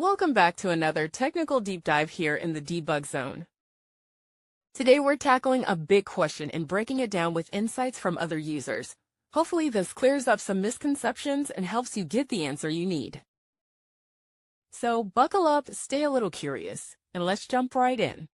Welcome back to another technical deep dive here in the debug zone. Today we're tackling a big question and breaking it down with insights from other users. Hopefully this clears up some misconceptions and helps you get the answer you need. So buckle up, stay a little curious, and let's jump right in.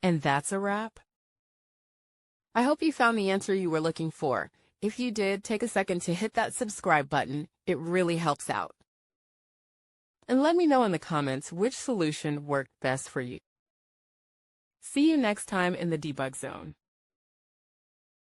And that's a wrap. I hope you found the answer you were looking for. If you did, take a second to hit that subscribe button. It really helps out. And let me know in the comments which solution worked best for you. See you next time in the debug zone.